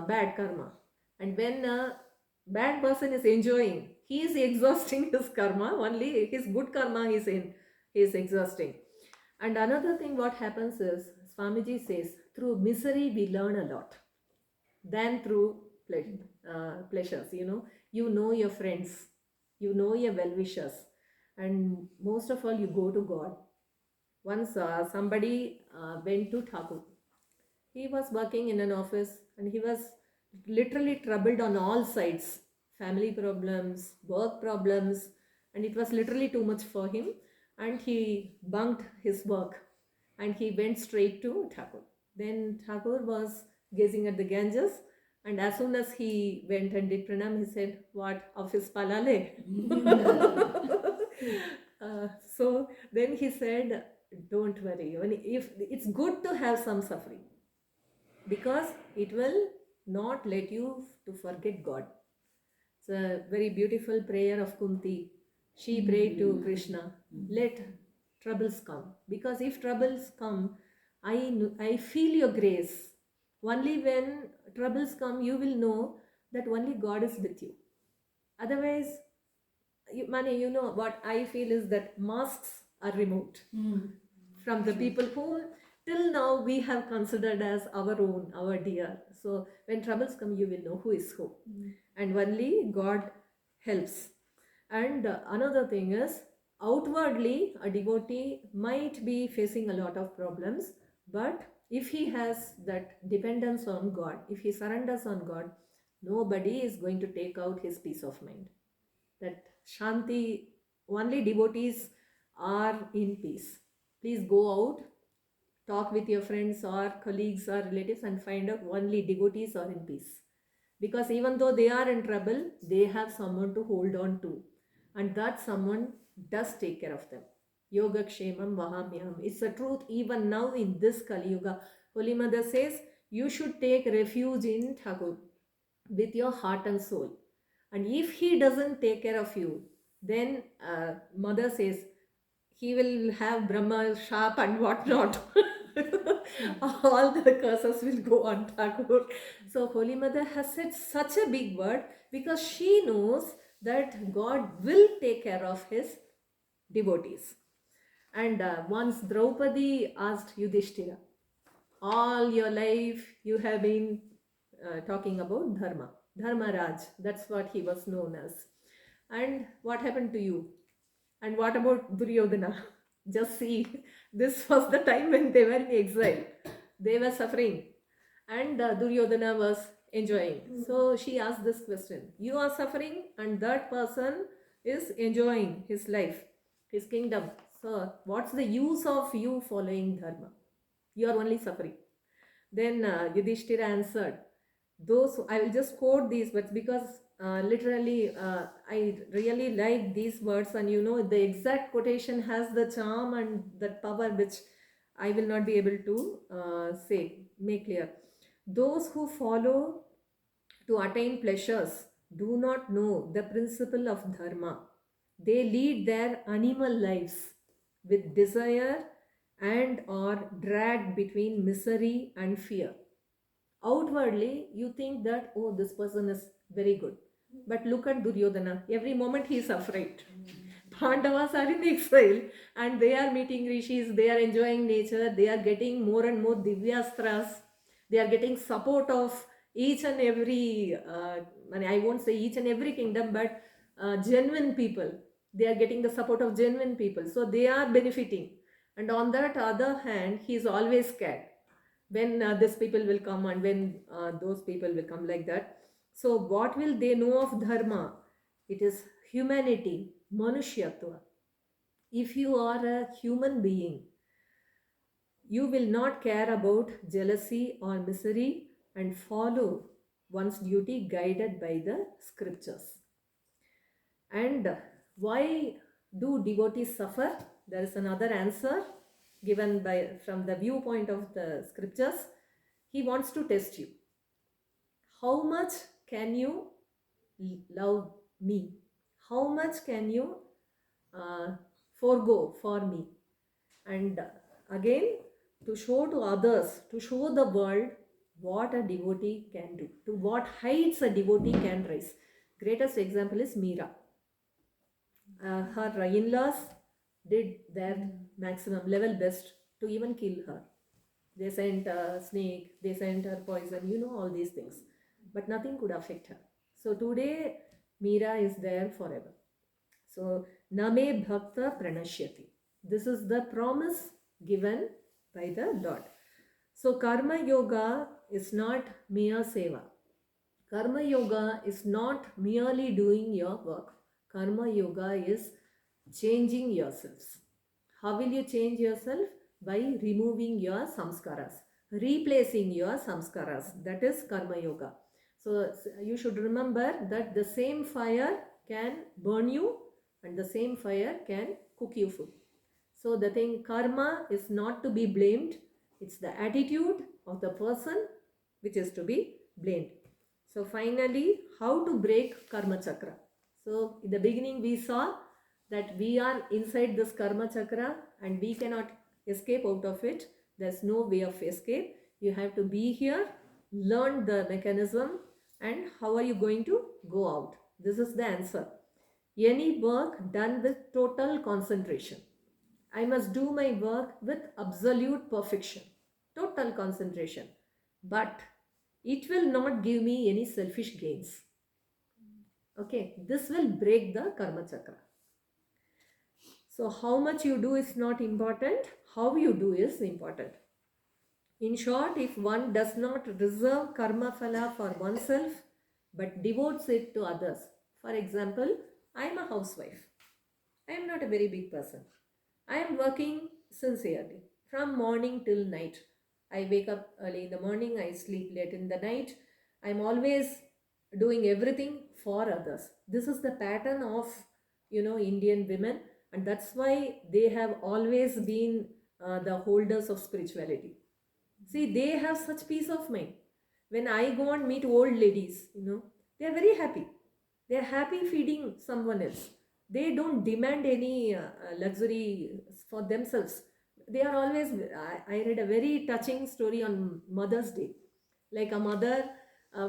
bad karma. And when a bad person is enjoying, he is exhausting his karma. Only his good karma he is exhausting. And another thing what happens is, Swamiji says, through misery we learn a lot than through pleasures. You know your friends, you know your well-wishers, and most of all you go to God. Once somebody went to Thakur. He was working in an office and he was literally troubled on all sides. Family problems, work problems, and it was literally too much for him. And he bunked his work and he went straight to Thakur. Then Thakur was gazing at the Ganges, and as soon as he went and did pranam, he said, "What, office palale?" So then he said, "Don't worry. If it's good to have some suffering, because it will not let you to forget God." It's a very beautiful prayer of Kunti. She prayed to Krishna, "Let troubles come, because if troubles come, I feel your grace. Only when troubles come, you will know that only God is with you. Otherwise, you know what I feel is that masks are removed from the people whom till now we have considered as our own, our dear. So when troubles come, you will know who is who. And only God helps. And another thing is, outwardly, a devotee might be facing a lot of problems, but if he has that dependence on God, if he surrenders on God, nobody is going to take out his peace of mind. That Shanti, only devotees are in peace. Please go out, talk with your friends or colleagues or relatives and find out only devotees are in peace. Because even though they are in trouble, they have someone to hold on to. And that someone does take care of them. Yoga Kshemam Vahamyam. It's the truth even now in this Kali Yuga. Holy Mother says, you should take refuge in Thakur with your heart and soul. And if he doesn't take care of you, then Mother says, he will have Brahma sharp and whatnot. All the curses will go on Thakur. So Holy Mother has said such a big word because she knows that God will take care of his devotees. And once Draupadi asked Yudhishthira, all your life you have been talking about Dharma. Dharmaraj, that's what he was known as. And what happened to you? And what about Duryodhana? Just see, this was the time when they were in exile. They were suffering and Duryodhana was enjoying. So she asked this question. You are suffering and that person is enjoying his life, his kingdom. So what's the use of you following Dharma? You are only suffering. Then Yudhishthira answered, those, I will just quote these words because literally I really like these words, and the exact quotation has the charm and that power which I will not be able to make clear. Those who follow to attain pleasures do not know the principle of dharma. They lead their animal lives with desire and are dragged between misery and fear. Outwardly, you think that, oh, this person is very good. But look at Duryodhana. Every moment he is afraid. Pandavas are in exile and they are meeting rishis, they are enjoying nature, they are getting more and more divyastras, they are getting support of each and every, I won't say each and every kingdom, but genuine people. They are getting the support of genuine people. So they are benefiting. And on that other hand, he is always scared when these people will come and when those people will come, like that. So what will they know of dharma? It is humanity, manushyatva. If you are a human being, you will not care about jealousy or misery and follow one's duty guided by the scriptures. And why do devotees suffer? There is another answer given from the viewpoint of the scriptures. He wants to test you. How much can you love me? How much can you forego for me. And again, to show to others, to show the world what a devotee can do, to what heights a devotee can rise. Greatest example is Meera. Her in-laws did their maximum level best to even kill her. They sent a snake, they sent her poison, all these things. But nothing could affect her. So today, Meera is there forever. So, Name Bhakta Pranashyati. This is the promise given by the Lord. So, Karma Yoga is not mere seva. Karma Yoga is not merely doing your work. Karma Yoga is changing yourselves. How will you change yourself? By removing your samskaras, replacing your samskaras. That is Karma Yoga. So you should remember that the same fire can burn you and the same fire can cook you food. So the thing, karma is not to be blamed. It's the attitude of the person which is to be blamed. So finally, how to break karma chakra? So in the beginning we saw that we are inside this karma chakra and we cannot escape out of it. There's no way of escape. You have to be here, learn the mechanism, and how are you going to go out? This is the answer. Any work done with total concentration. I must do my work with absolute perfection, total concentration. But it will not give me any selfish gains. Okay, this will break the karma chakra. So how much you do is not important, how you do is important. In short, if one does not reserve karma phala for oneself but devotes it to others. For example, I am a housewife. I am not a very big person. I am working sincerely from morning till night. I wake up early in the morning, I sleep late in the night. I am always doing everything for others. This is the pattern of, Indian women, and that's why they have always been the holders of spirituality. See, they have such peace of mind. When I go and meet old ladies, they are very happy. They are happy feeding someone else. They don't demand any luxury for themselves. They are always, I read a very touching story on Mother's Day. Like a mother,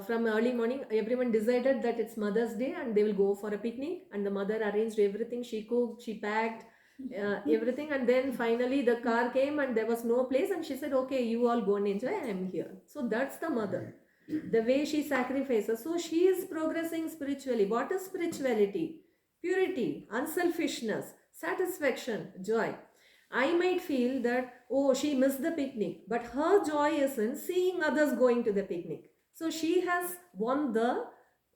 from early morning, everyone decided that it's Mother's Day and they will go for a picnic. And the mother arranged everything. She cooked, she packed, everything, and then finally the car came and there was no place and she said, okay, you all go and enjoy, I am here. So that's the mother, the way she sacrifices. So she is progressing spiritually. What is spirituality? Purity, unselfishness, satisfaction, joy. I might feel that, oh, she missed the picnic, but her joy is in seeing others going to the picnic. So she has won the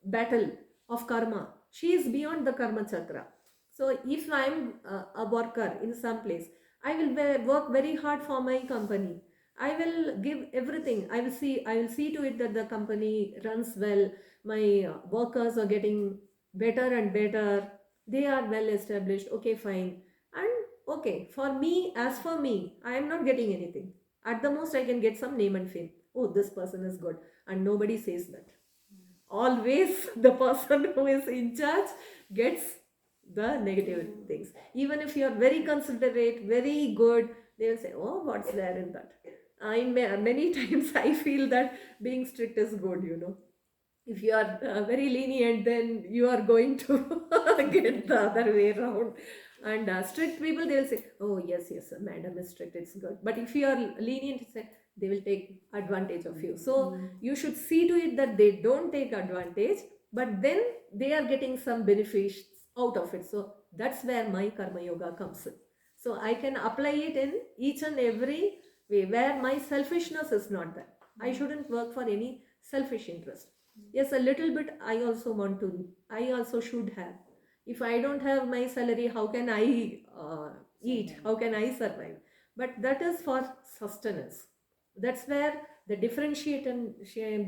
battle of karma. She is beyond the karma chakra. So if I am a worker in some place, I will work very hard for my company. I will give everything. I will see to it that the company runs well. My workers are getting better and better. They are well established. Okay, fine. And okay, for me, as for me, I am not getting anything. At the most, I can get some name and fame. Oh, this person is good. And nobody says that. Always the person who is in charge gets the negative things. Even if you are very considerate, very good, they will say, oh, what's there in that? Many times I feel that being strict is good. If you are very lenient, then you are going to get the other way around. And strict people, they will say, oh, yes, madam is strict, it's good. But if you are lenient, they will take advantage of you. So you should see to it that they don't take advantage, but then they are getting some benefits out of it. So that's where my Karma Yoga comes in. So I can apply it in each and every way where my selfishness is not there. I shouldn't work for any selfish interest. Yes, a little bit I also should have. If I don't have my salary, how can I eat? How can I survive? But that is for sustenance. That's where the differentiation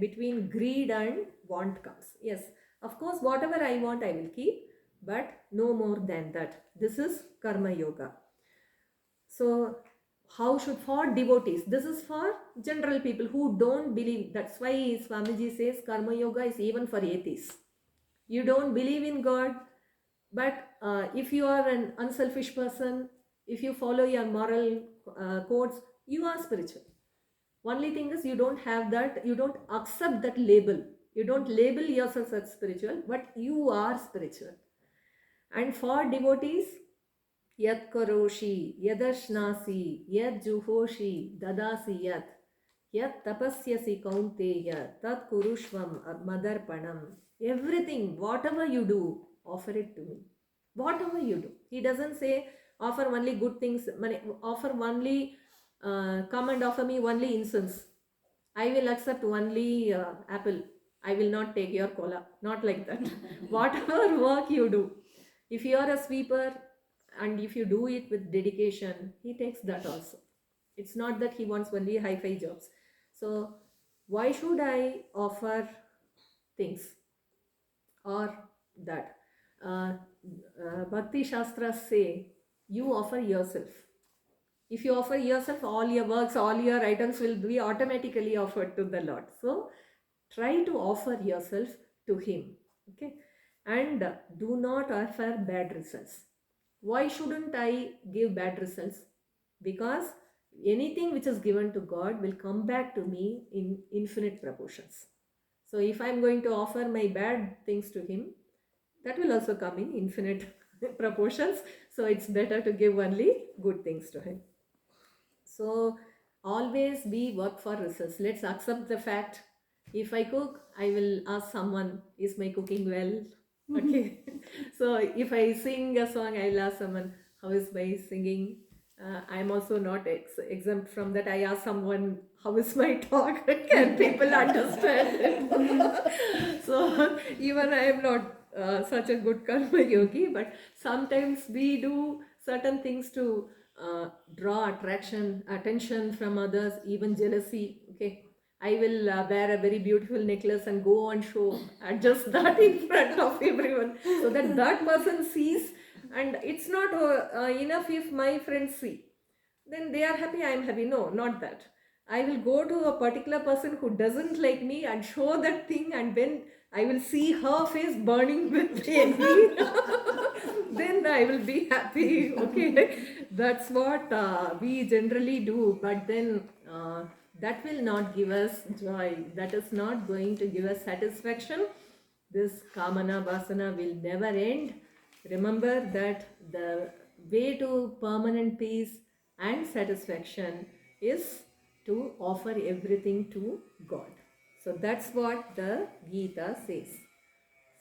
between greed and want comes. Yes, of course, whatever I want, I will keep, but no more than that. This is Karma Yoga. So, how should, for devotees, this is for general people who don't believe. That's why Swamiji says Karma Yoga is even for atheists. You don't believe in God, But if you are an unselfish person, if you follow your moral codes, you are spiritual. Only thing is, you don't have that, you don't accept that label. You don't label yourself as spiritual, but you are spiritual. And for devotees, yat karoshi, yadashnasi, yat juhoshi, dadasi yat tapasyasi kaunteya, tat kurushvam madarpanam. Everything, whatever you do, offer it to me. Whatever you do. He doesn't say offer only good things, offer only, come and offer me only incense. I will accept only apple. I will not take your cola. Not like that. Whatever work you do, if you are a sweeper and if you do it with dedication, he takes that also. It's not that he wants only hi-fi jobs. So why should I offer things or that? Bhakti Shastras say you offer yourself. If you offer yourself, all your works, all your items will be automatically offered to the Lord. So try to offer yourself to Him. Okay, and do not offer bad results. Why shouldn't I give bad results? Because anything which is given to God will come back to me in infinite proportions. So if I'm going to offer my bad things to Him, that will also come in infinite proportions. So it's better to give only good things to Him. So always be work for results. Let's accept the fact. If I cook, I will ask someone, is my cooking well? Okay. So if I sing a song, I'll ask someone, how is my singing? I'm also not exempt from that. I ask someone, how is my talk? Can people understand it? So even I am not such a good karma yogi, but sometimes we do certain things to draw attention from others, even jealousy. Okay, I will wear a very beautiful necklace and go on show, adjust that in front of everyone, so that that person sees. And it's not enough if my friends see, then they are happy, I am happy. No, not that. I will go to a particular person who doesn't like me and show that thing, and when I will see her face burning with envy, then I will be happy. Okay, that's what we generally do. But then that will not give us joy. That is not going to give us satisfaction. This kamana vasana will never end. Remember that the way to permanent peace and satisfaction is to offer everything to God. So that's what the Gita says.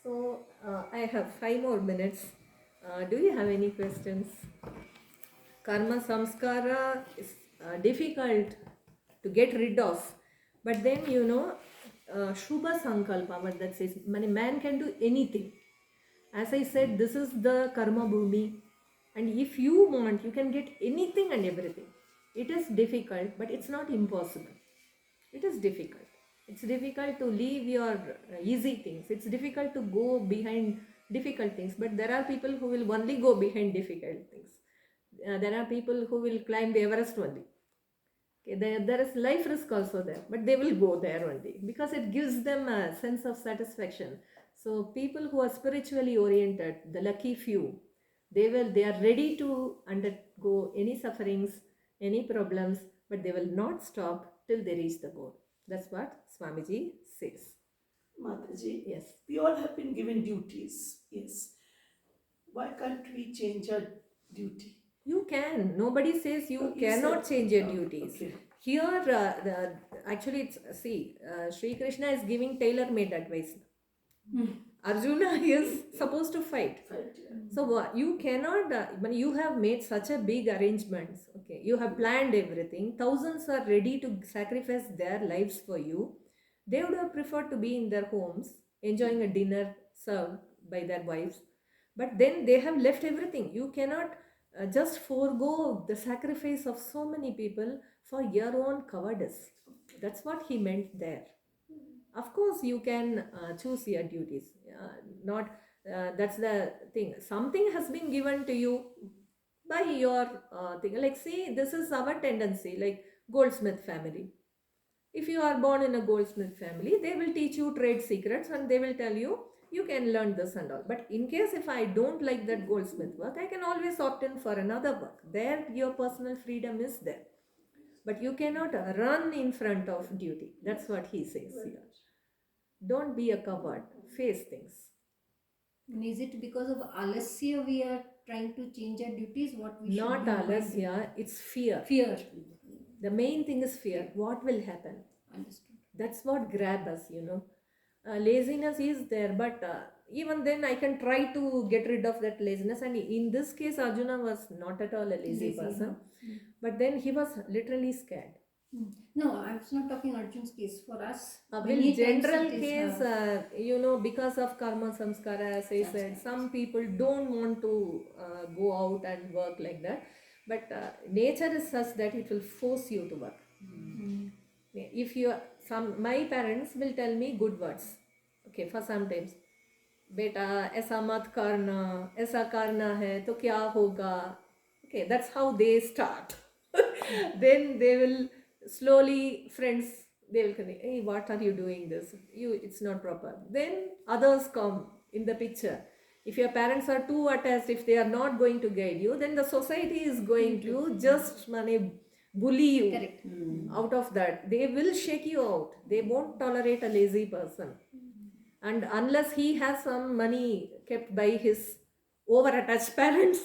So I have 5 more minutes. Do you have any questions? Karma samskara is difficult to get rid of, but then Shubha Sankalpa, what that says, man can do anything. As I said, this is the karma bhumi, and if you want, you can get anything and everything. It is difficult, but it's not impossible. It is difficult. It's difficult to leave your easy things. It's difficult to go behind difficult things, but there are people who will only go behind difficult things. There are people who will climb the Everest only. Okay, there is life risk also there, but they will go there only because it gives them a sense of satisfaction. So people who are spiritually oriented, the lucky few, they are ready to undergo any sufferings, any problems, but they will not stop till they reach the goal. That's what Swamiji says. Mataji, Yes. we all have been given duties. Yes. Why can't we change our duty? You can. Nobody says you You cannot said- change your oh, duties. okay. Here, actually, it's Sri Krishna is giving tailor-made advice. Arjuna is supposed to fight. Right, yeah. So you cannot, when you have made such a big arrangements, okay, you have planned everything, thousands are ready to sacrifice their lives for you. They would have preferred to be in their homes, enjoying a dinner served by their wives. But then they have left everything. You cannot just forego the sacrifice of so many people for your own cowardice. That's what he meant there. Of course, you can choose your duties. Not that's the thing. Something has been given to you by your thing. Like, see, this is our tendency. Like goldsmith family. If you are born in a goldsmith family, they will teach you trade secrets and they will tell you you can learn this and all. But in case if I don't like that goldsmith work, I can always opt in for another work. There your personal freedom is there. But you cannot run in front of duty. That's what he says here. Don't be a coward. Face things. And is it because of alasya we are trying to change our duties? What we Not should do? alasya, it's fear. Fear. The main thing is fear. What will happen? Understood. That's what grabs us, laziness is there, but even then I can try to get rid of that laziness. And in this case, Arjuna was not at all a lazy person, but then he was literally scared. No, I was not talking Arjun's case. For us, In many times general it is, case, because of karma samskara, as I said, some people don't want to go out and work like that. But nature is such that it will force you to work. If my parents will tell me good words, okay, for sometimes, beta ऐसा मत करना, ऐसा करना है तो क्या होगा, okay, that's how they start. Then they will slowly, friends, they will say, hey, what are you doing this, it's not proper. Then others come in the picture. If your parents are too attached, if they are not going to guide you, then the society is going to just bully you. correct. Out of that. They will shake you out. They won't tolerate a lazy person. And unless he has some money kept by his over-attached parents,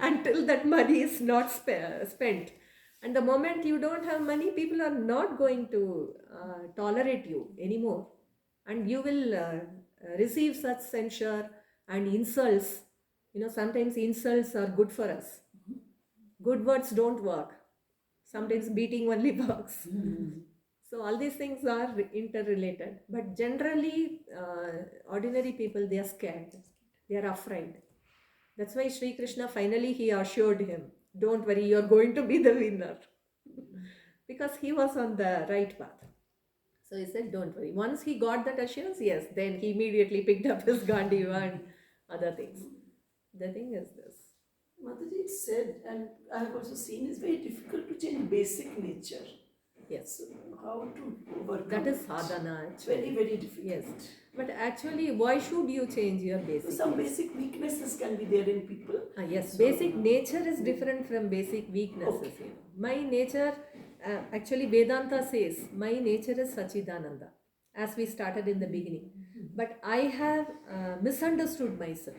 until that money is not spent. And the moment you don't have money, people are not going to tolerate you anymore. And you will receive such censure and insults. Sometimes insults are good for us. Good words don't work. Sometimes beating only works. So all these things are interrelated. But generally, ordinary people, they are scared. They are afraid. That's why Sri Krishna finally he assured him, don't worry, you're going to be the winner. Because he was on the right path. So he said, don't worry. Once he got that assurance, yes, then he immediately picked up his Gandiva and other things. The thing is this. Mataji, it said, and I have also seen, it's very difficult to change basic nature. Yes. So how to overcome That is it? sadhana It's actually. very, very difficult. Yes. But actually, why should you change your basic? Some basic weaknesses can be there in people. Yes, So, basic nature is different from basic weaknesses. Okay. My nature, actually Vedanta says, my nature is Sachidananda, as we started in the beginning. But I have misunderstood myself.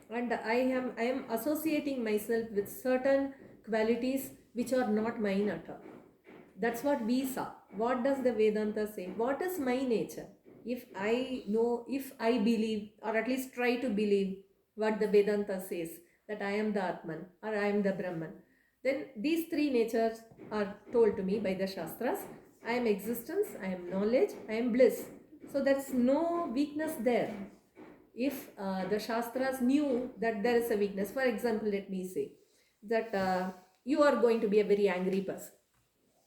And I am associating myself with certain qualities which are not mine at all. That's what we saw. What does the Vedanta say? What is my nature? If I know, if I believe, or at least try to believe what the Vedanta says, that I am the Atman or I am the Brahman, then these three natures are told to me by the Shastras. I am existence, I am knowledge, I am bliss. So there is no weakness there. If the Shastras knew that there is a weakness, for example, let me say that you are going to be a very angry person.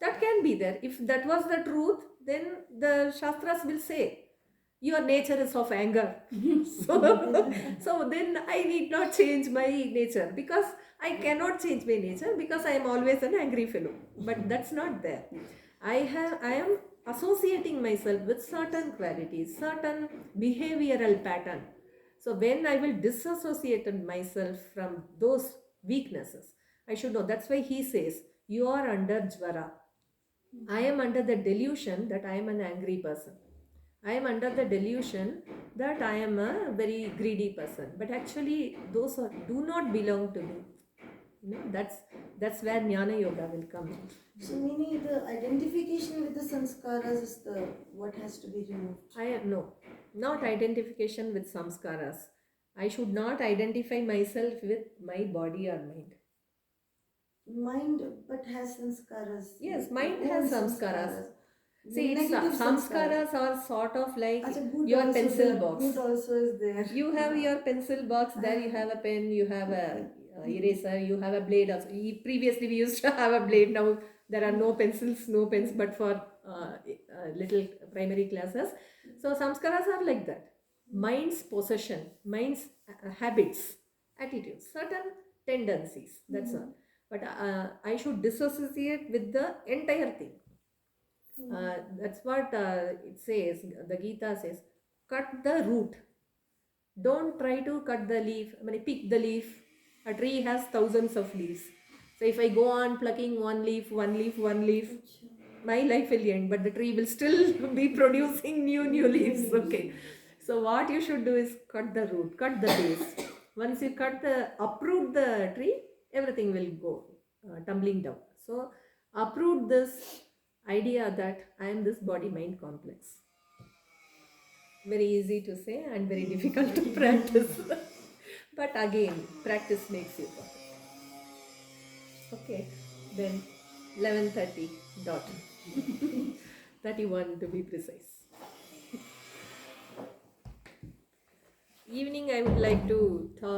That can be there. If that was the truth, then the Shastras will say, your nature is of anger. So then I need not change my nature, because I cannot change my nature because I am always an angry fellow. But that's not there. I am associating myself with certain qualities, certain behavioral pattern. So when I will disassociate myself from those weaknesses, I should know. That's why he says, you are under jvara. I am under the delusion that I am an angry person. I am under the delusion that I am a very greedy person. But actually, those do not belong to me. That's where Jnana Yoga will come in. So meaning the identification with the sanskaras is what has to be removed. Not identification with samskaras. I should not identify myself with my body or mind. Mind but has sanskaras. Yes, Like mind own has samskaras. See, Negative samskaras are sort of like good your also pencil there, box. Good also is there. You have your pencil box, there you have a pen, you have a eraser, you have a blade also. Previously we used to have a blade, now there are no pencils, no pens, but for little primary classes. So samskaras are like that. Mind's possession, mind's habits, attitudes, certain tendencies, that's all. But I should disassociate with the entire thing. That's what it says, the Gita says, cut the root. Don't try to cut the leaf, pick the leaf. A tree has thousands of leaves. So if I go on plucking one leaf, my life will end, but the tree will still be producing new leaves. Okay. So what you should do is cut the root, cut the base. Once you uproot the tree, everything will go tumbling down. So uproot this idea that I am this body-mind complex. Very easy to say and very difficult to practice. But again, practice makes you perfect. Okay, then 11:30 dot. 31 to be precise. Evening I would like to talk